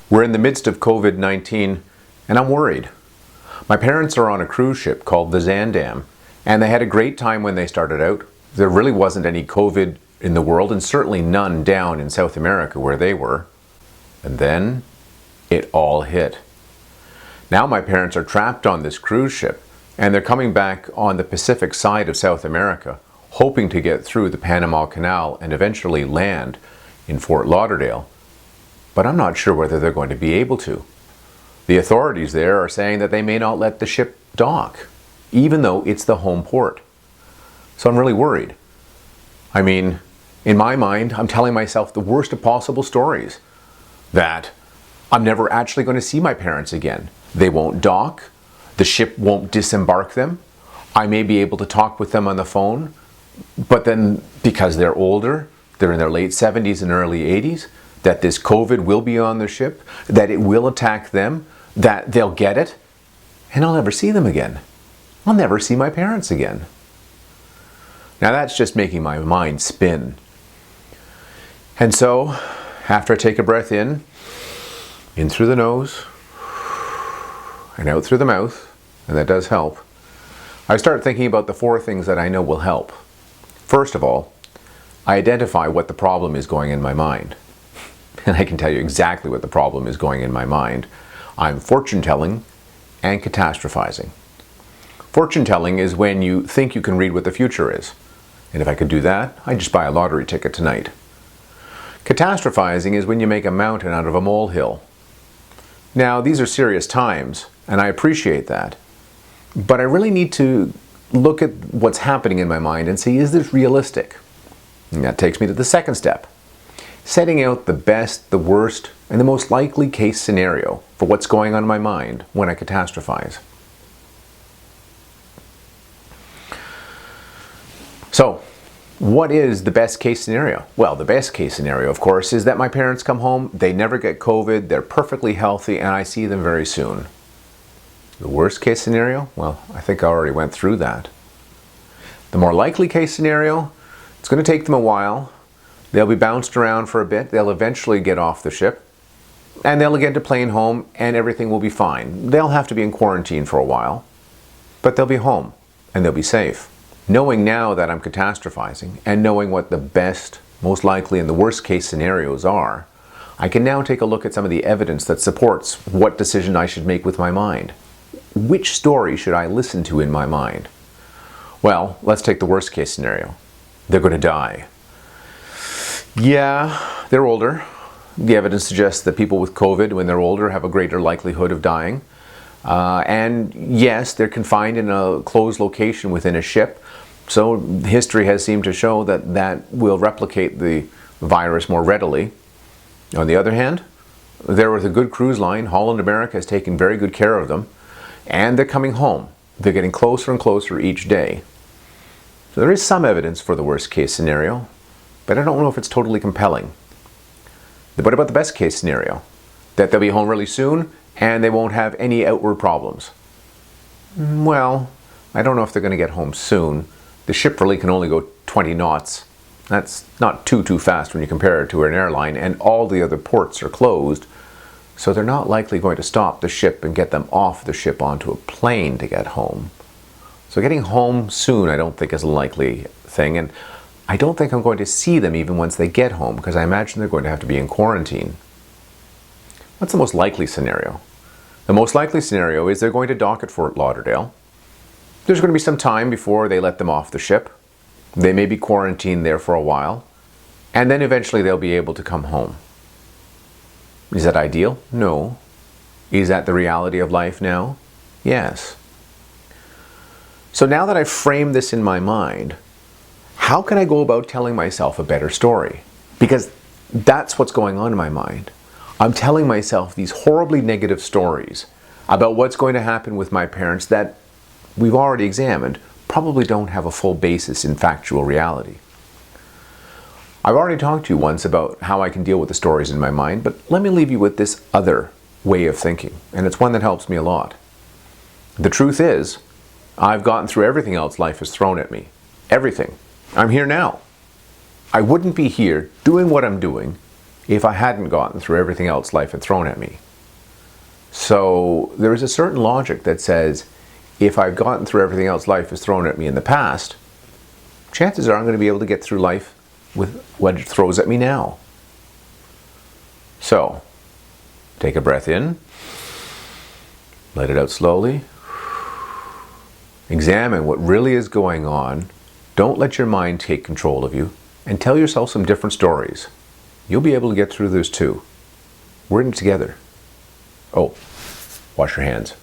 We're in the midst of COVID-19, and I'm worried. My parents are on a cruise ship called the Zandam, and they had a great time when they started out. There really wasn't any COVID in the world, and certainly none down in South America where they were. And then it all hit. Now my parents are trapped on this cruise ship, and they're coming back on the Pacific side of South America, hoping to get through the Panama Canal and eventually land in Fort Lauderdale. But I'm not sure whether they're going to be able to. The authorities there are saying that they may not let the ship dock, even though it's the home port. So I'm really worried. I mean, in my mind, I'm telling myself the worst of possible stories. That I'm never actually going to see my parents again. They won't dock. The ship won't disembark them. I may be able to talk with them on the phone, but then because they're older, they're in their late 70s and early 80s, that this COVID will be on the ship, that it will attack them, that they'll get it, and I'll never see them again. I'll never see my parents again. Now that's just making my mind spin. And so, after I take a breath in through the nose, and out through the mouth, and that does help, I start thinking about the 4 things that I know will help. First of all, I identify what the problem is going in my mind. And I can tell you exactly what the problem is going in my mind. I'm fortune telling and catastrophizing. Fortune telling is when you think you can read what the future is. And if I could do that, I'd just buy a lottery ticket tonight. Catastrophizing is when you make a mountain out of a molehill. Now, these are serious times, and I appreciate that. But I really need to look at what's happening in my mind and see, is this realistic? And that takes me to the second step. Setting out the best, the worst, and the most likely case scenario for what's going on in my mind when I catastrophize. So, what is the best case scenario? Well, the best case scenario, of course, is that my parents come home, they never get COVID, they're perfectly healthy, and I see them very soon. The worst case scenario? Well, I think I already went through that. The more likely case scenario, it's going to take them a while. They'll be bounced around for a bit. They'll eventually get off the ship. And they'll get to plane home and everything will be fine. They'll have to be in quarantine for a while. But they'll be home and they'll be safe. Knowing now that I'm catastrophizing and knowing what the best, most likely, and the worst case scenarios are, I can now take a look at some of the evidence that supports what decision I should make with my mind. Which story should I listen to in my mind? Well, let's take the worst case scenario. They're going to die. Yeah, they're older. The evidence suggests that people with COVID, when they're older, have a greater likelihood of dying. And yes, they're confined in a closed location within a ship. So history has seemed to show that that will replicate the virus more readily. On the other hand, they're with a good cruise line. Holland America has taken very good care of them. And they're coming home. They're getting closer and closer each day. So there is some evidence for the worst case scenario, but I don't know if it's totally compelling. What about the best case scenario? That they'll be home really soon and they won't have any outward problems. Well, I don't know if they're going to get home soon. The ship really can only go 20 knots. That's not too fast when you compare it to an airline, and all the other ports are closed. So they're not likely going to stop the ship and get them off the ship onto a plane to get home. So getting home soon I don't think is a likely thing, and I don't think I'm going to see them even once they get home, because I imagine they're going to have to be in quarantine. What's the most likely scenario? The most likely scenario is they're going to dock at Fort Lauderdale. There's going to be some time before they let them off the ship. They may be quarantined there for a while, and then eventually they'll be able to come home. Is that ideal? No. Is that the reality of life now? Yes. So now that I've framed this in my mind, how can I go about telling myself a better story? Because that's what's going on in my mind. I'm telling myself these horribly negative stories about what's going to happen with my parents that we've already examined probably don't have a full basis in factual reality. I've already talked to you once about how I can deal with the stories in my mind, but let me leave you with this other way of thinking, and it's one that helps me a lot. The truth is, I've gotten through everything else life has thrown at me. Everything. I'm here now. I wouldn't be here doing what I'm doing if I hadn't gotten through everything else life had thrown at me. So there is a certain logic that says, if I've gotten through everything else life has thrown at me in the past, chances are I'm going to be able to get through life with what it throws at me now. So, take a breath in, let it out slowly, examine what really is going on, don't let your mind take control of you, and tell yourself some different stories. You'll be able to get through this too. We're in it together. Oh, wash your hands.